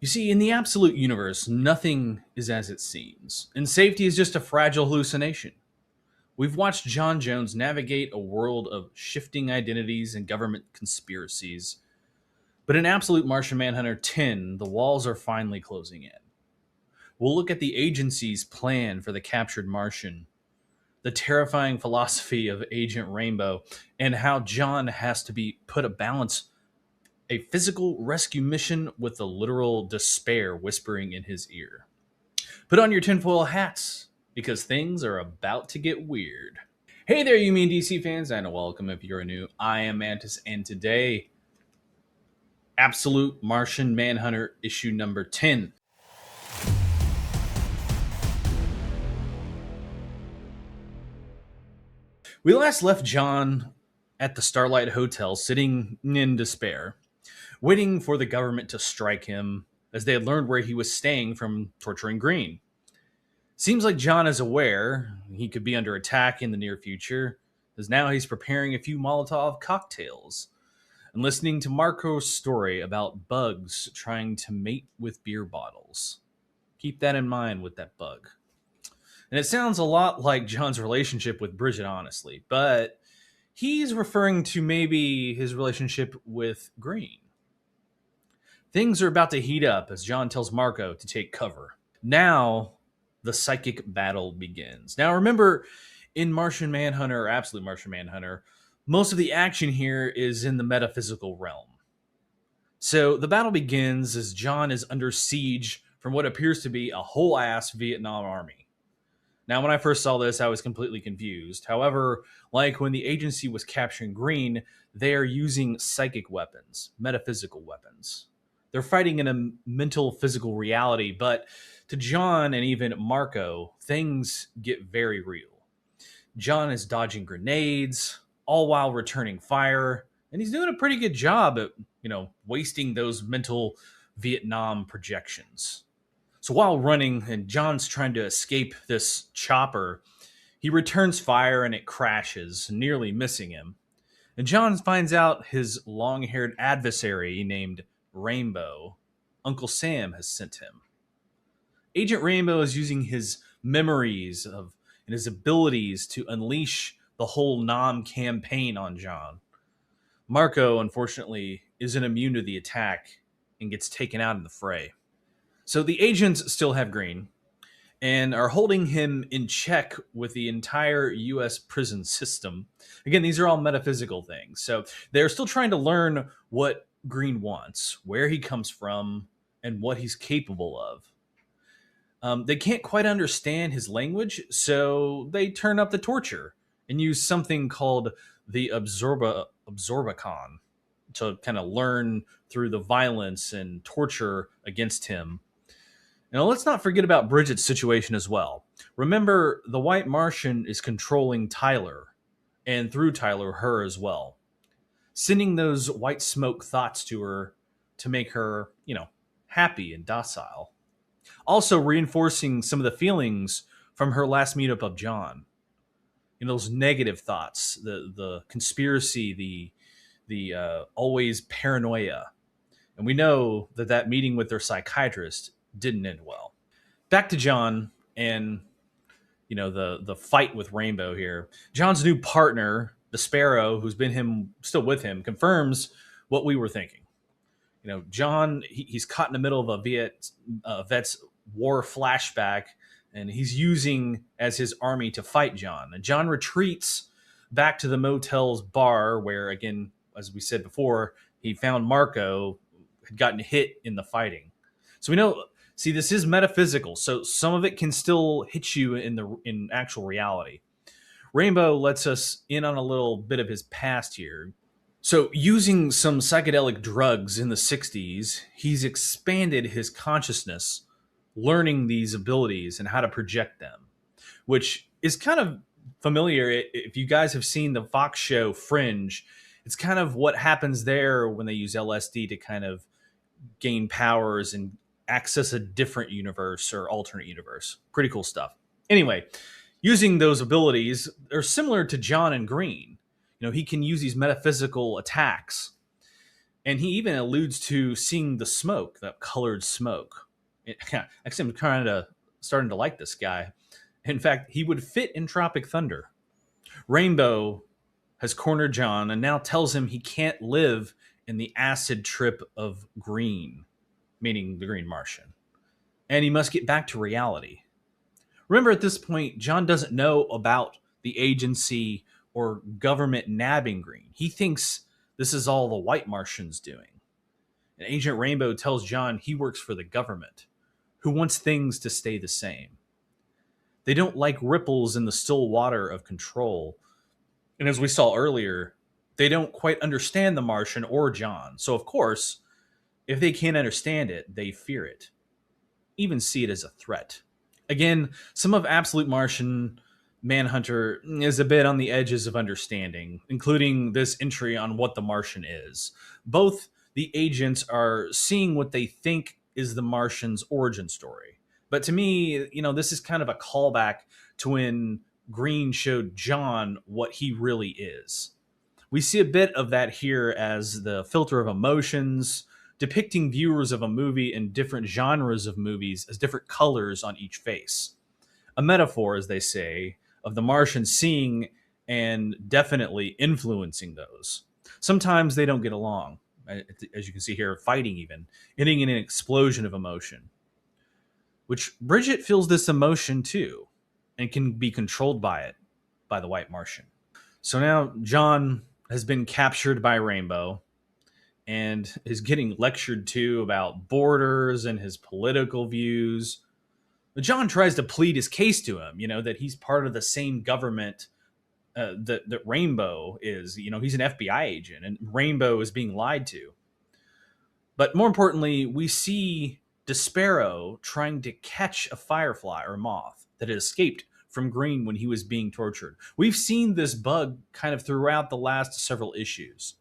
You see, in the absolute universe, nothing is as it seems, and safety is just a fragile hallucination. We've watched John Jones navigate a world of shifting identities and government conspiracies, but in Absolute Martian Manhunter 10, the walls are finally closing in. We'll look at the agency's plan for the captured Martian, the terrifying philosophy of Agent Rainbow, and how John has to be put a balance a physical rescue mission with the literal despair whispering in his ear. Put on your tinfoil hats, because things are about to get weird. Hey there, you mean DC fans, and welcome if you're new. I am Mantis, and today, Absolute Martian Manhunter issue number 10. We last left John at the Starlight Hotel sitting in despair, waiting for the government to strike him as they had learned where he was staying from torturing Green. Seems like John is aware he could be under attack in the near future, as now he's preparing a few Molotov cocktails and listening to Marco's story about bugs trying to mate with beer bottles. Keep that in mind with that bug. And it sounds a lot like John's relationship with Bridgett, honestly, but he's referring to maybe his relationship with Green. Things are about to heat up as John tells Marco to take cover. Now, the psychic battle begins. Now, remember, in Martian Manhunter, or Absolute Martian Manhunter, most of the action here is in the metaphysical realm. So the battle begins as John is under siege from what appears to be a whole ass Vietnam army. Now, when I first saw this, I was completely confused. However, like when the agency was capturing Green, they are using psychic weapons, metaphysical weapons. They're fighting in a mental, physical reality, but to John and even Marco, things get very real. John is dodging grenades, all while returning fire, and he's doing a pretty good job at, wasting those mental Vietnam projections. So while running and John's trying to escape this chopper, he returns fire and it crashes, nearly missing him. And John finds out his long-haired adversary named Rainbow, Uncle Sam, has sent him. Agent Rainbow is using his memories of and his abilities to unleash the whole Nam campaign on John. Marco, unfortunately, isn't immune to the attack and gets taken out in the fray. So the agents still have Green and are holding him in check with the entire U.S. prison system. Again, these are all metaphysical things. So they're still trying to learn what Green wants, where he comes from, and what he's capable of. They can't quite understand his language, so they turn up the torture and use something called the Absorbicon to kind of learn through the violence and torture against him. Now, let's not forget about Bridgett's situation as well. Remember, the White Martian is controlling Tyler, and through Tyler, her as well, sending those white smoke thoughts to her to make her, happy and docile. Also reinforcing some of the feelings from her last meetup of John. Those negative thoughts, the conspiracy, the always paranoia. And we know that meeting with their psychiatrist didn't end well. Back to John and the fight with Rainbow here. John's new partner, the Sparrow, who's been still with him, confirms what we were thinking. John, he's caught in the middle of a vet's war flashback, and he's using as his army to fight John. And John retreats back to the motel's bar where, again, as we said before, he found Marco had gotten hit in the fighting. So we know, see, this is metaphysical, so some of it can still hit you in actual reality. Rainbow lets us in on a little bit of his past here. So using some psychedelic drugs in the 60s, he's expanded his consciousness, learning these abilities and how to project them, which is kind of familiar. If you guys have seen the Fox show Fringe, it's kind of what happens there when they use LSD to kind of gain powers and access a different universe or alternate universe. Pretty cool stuff. Anyway, using those abilities, they're similar to John and Green. He can use these metaphysical attacks. And he even alludes to seeing the smoke, that colored smoke. Actually, I'm starting to like this guy. In fact, he would fit in Tropic Thunder. Rainbow has cornered John and now tells him he can't live in the acid trip of Green, meaning the Green Martian, and he must get back to reality. Remember, at this point, John doesn't know about the agency or government nabbing Green. He thinks this is all the White Martians doing. And Agent Rainbow tells John he works for the government, who wants things to stay the same. They don't like ripples in the still water of control. And as we saw earlier, they don't quite understand the Martian or John. So, of course, if they can't understand it, they fear it, even see it as a threat. Again, some of Absolute Martian Manhunter is a bit on the edges of understanding, including this entry on what the Martian is. Both the agents are seeing what they think is the Martian's origin story. But to me, this is kind of a callback to when Green showed John what he really is. We see a bit of that here as the filter of emotions, depicting viewers of a movie in different genres of movies as different colors on each face. A metaphor, as they say, of the Martian seeing and definitely influencing those. Sometimes they don't get along, as you can see here, fighting even, ending in an explosion of emotion. Which Bridgett feels this emotion too, and can be controlled by it, by the White Martian. So now John has been captured by Rainbow and is getting lectured to about borders and his political views. But John tries to plead his case to him, that he's part of the same government that Rainbow is. He's an FBI agent and Rainbow is being lied to. But more importantly, we see Despero trying to catch a firefly or moth that had escaped from Green when he was being tortured. We've seen this bug kind of throughout the last several issues.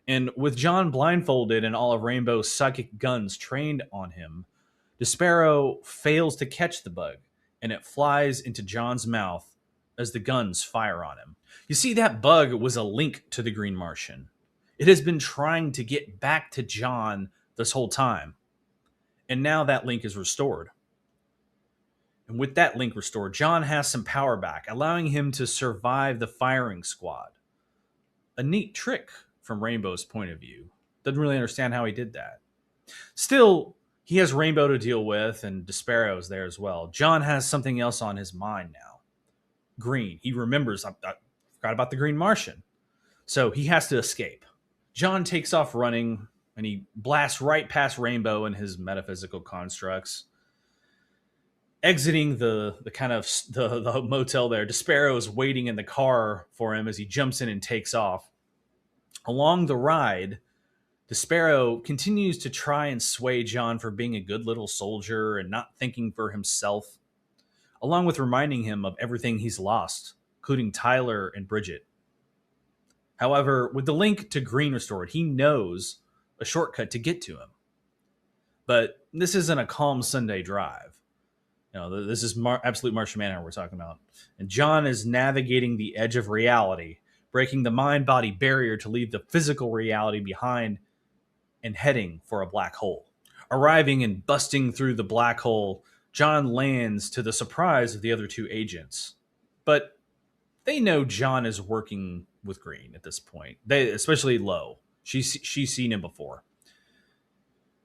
And with John blindfolded and all of Rainbow's psychic guns trained on him, Despero fails to catch the bug, and it flies into John's mouth as the guns fire on him. You see, that bug was a link to the Green Martian. It has been trying to get back to John this whole time, and now that link is restored. And with that link restored, John has some power back, allowing him to survive the firing squad. A neat trick from Rainbow's point of view. Doesn't really understand how he did that. Still, he has Rainbow to deal with, and Despero's there as well. John has something else on his mind now. Green. He remembers, I forgot about the Green Martian. So he has to escape. John takes off running, and he blasts right past Rainbow and his metaphysical constructs. Exiting the kind of the motel there, Despero is waiting in the car for him as he jumps in and takes off. Along the ride, Despero continues to try and sway John for being a good little soldier and not thinking for himself, along with reminding him of everything he's lost, including Tyler and Bridgett. However, with the link to Green restored, he knows a shortcut to get to him. But this isn't a calm Sunday drive. This is Absolute Martian Manhunter we're talking about. And John is navigating the edge of reality, breaking the mind-body barrier to leave the physical reality behind and heading for a black hole. Arriving and busting through the black hole, John lands to the surprise of the other two agents. But they know John is working with Green at this point. Especially Lo. She's seen him before.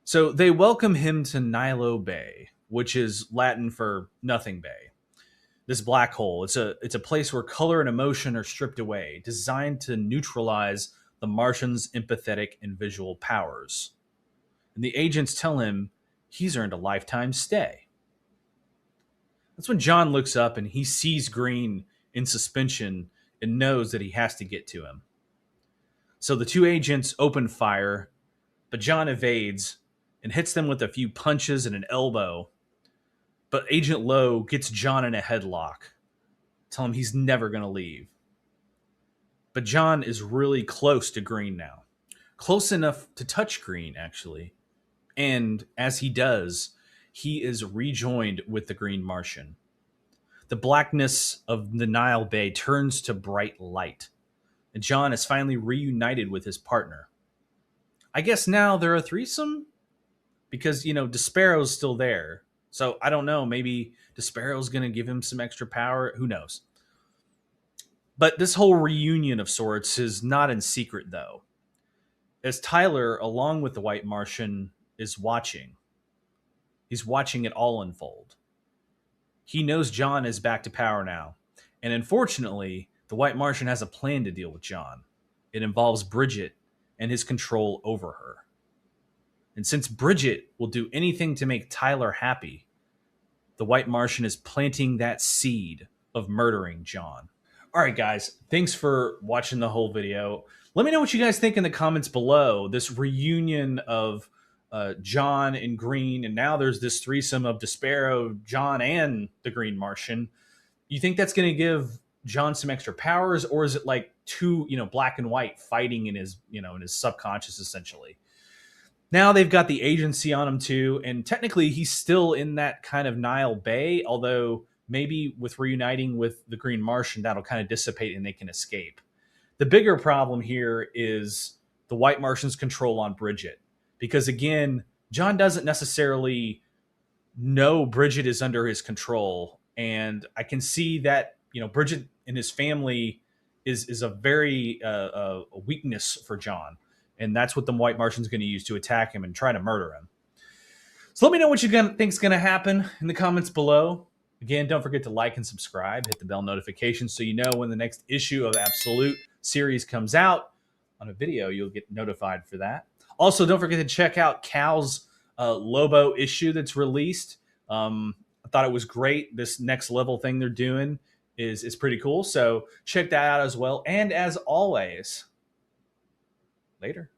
So they welcome him to Nilo Bay, which is Latin for nothing bay. This black hole, it's a place where color and emotion are stripped away, designed to neutralize the Martian's empathetic and visual powers. And the agents tell him he's earned a lifetime stay. That's when John looks up and he sees Green in suspension and knows that he has to get to him. So the two agents open fire, but John evades and hits them with a few punches and an elbow. But Agent Lo gets John in a headlock, tell him he's never going to leave. But John is really close to Green now. Close enough to touch Green, actually. And as he does, he is rejoined with the Green Martian. The blackness of the Nile Bay turns to bright light, and John is finally reunited with his partner. I guess now they're a threesome because, Despero's still there. So I don't know. Maybe Despero's going to give him some extra power. Who knows? But this whole reunion of sorts is not in secret, though, as Tyler, along with the White Martian, is watching. He's watching it all unfold. He knows John is back to power now. And unfortunately, the White Martian has a plan to deal with John. It involves Bridgett and his control over her. And since Bridgett will do anything to make Tyler happy, the White Martian is planting that seed of murdering John. All right, guys, thanks for watching the whole video. Let me know what you guys think in the comments below. This reunion of John and Green, and now there's this threesome of Despero, John, and the Green Martian. You think that's going to give John some extra powers, or is it like two, black and white fighting in his, in his subconscious essentially? Now they've got the agency on him too, and technically he's still in that kind of Nile Bay, although maybe with reuniting with the Green Martian, that'll kind of dissipate and they can escape. The bigger problem here is the White Martian's control on Bridgett. Because again, John doesn't necessarily know Bridgett is under his control. And I can see that, Bridgett and his family is a very a weakness for John. And that's what the White Martian's going to use to attack him and try to murder him. So let me know what you think is going to happen in the comments below. Again, don't forget to like and subscribe. Hit the bell notification so you know when the next issue of Absolute series comes out. On a video, you'll get notified for that. Also, don't forget to check out Cal's Lobo issue that's released. I thought it was great. This next level thing they're doing is pretty cool. So check that out as well. And as always, later.